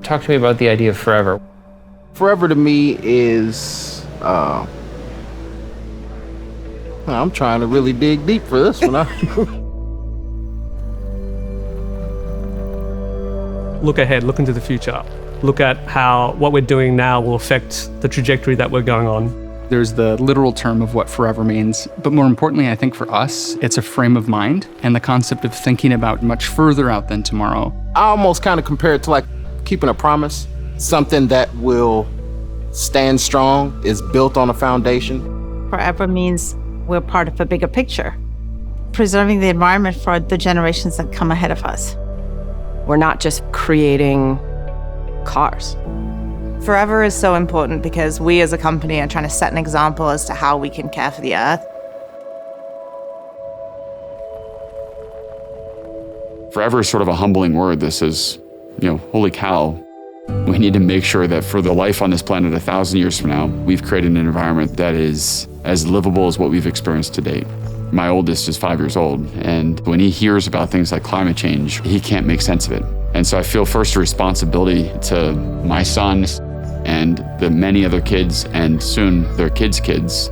Talk to me about the idea of forever. Forever to me is, I'm trying to really dig deep for this one. Look ahead, look into the future. Look at how what we're doing now will affect the trajectory that we're going on. There's the literal term of what forever means, but more importantly, I think for us, it's a frame of mind and the concept of thinking about much further out than tomorrow. I almost kind of compare it to like keeping a promise, something that will stand strong, is built on a foundation. Forever means we're part of a bigger picture, preserving the environment for the generations that come ahead of us. We're not just creating cars. Forever is so important because we as a company are trying to set an example as to how we can care for the earth. Forever is sort of a humbling word. This is, holy cow. We need to make sure that for the life on this planet 1,000 years from now, we've created an environment that is as livable as what we've experienced to date. My oldest is 5 years old, and when he hears about things like climate change, he can't make sense of it. And so I feel first a responsibility to my sons and the many other kids, and soon their kids' kids.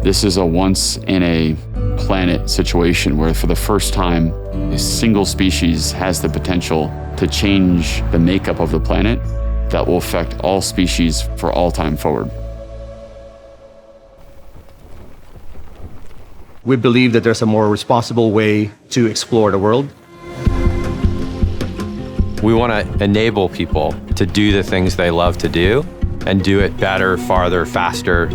This is a once in a planet situation where for the first time, a single species has the potential to change the makeup of the planet that will affect all species for all time forward. We believe that there's a more responsible way to explore the world. We want to enable people to do the things they love to do and do it better, farther, faster.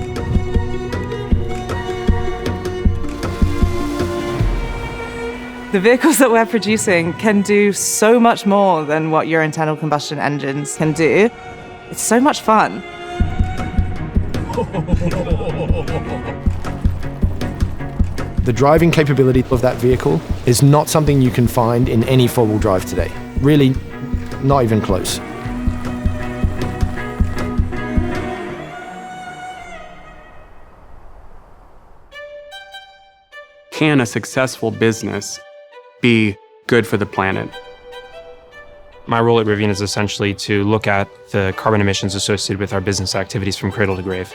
The vehicles that we're producing can do so much more than what your internal combustion engines can do. It's so much fun. The driving capability of that vehicle is not something you can find in any four-wheel drive today. Really, not even close. Can a successful business be good for the planet? My role at Rivian is essentially to look at the carbon emissions associated with our business activities from cradle to grave.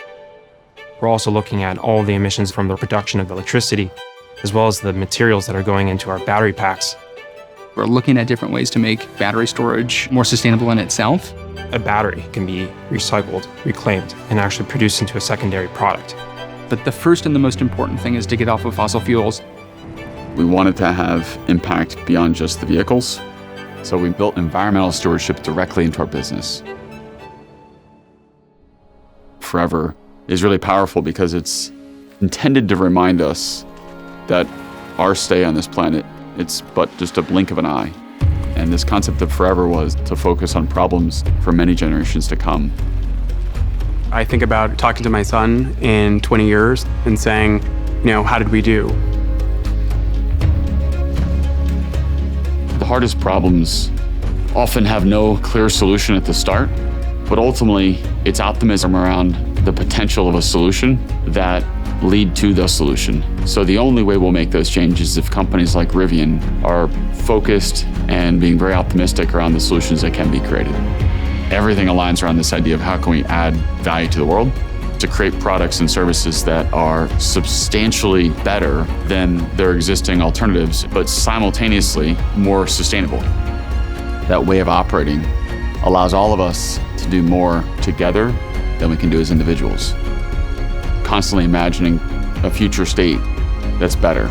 We're also looking at all the emissions from the production of electricity, as well as the materials that are going into our battery packs. We're looking at different ways to make battery storage more sustainable in itself. A battery can be recycled, reclaimed, and actually produced into a secondary product. But the first and the most important thing is to get off of fossil fuels. We wanted to have impact beyond just the vehicles, so we built environmental stewardship directly into our business. Forever is really powerful because it's intended to remind us that our stay on this planet, it's but just a blink of an eye. And this concept of forever was to focus on problems for many generations to come. I think about talking to my son in 20 years and saying, how did we do? The hardest problems often have no clear solution at the start, but ultimately it's optimism around the potential of a solution that lead to the solution. So the only way we'll make those changes is if companies like Rivian are focused and being very optimistic around the solutions that can be created. Everything aligns around this idea of how can we add value to the world to create products and services that are substantially better than their existing alternatives, but simultaneously more sustainable. That way of operating allows all of us to do more together than we can do as individuals. Constantly imagining a future state that's better.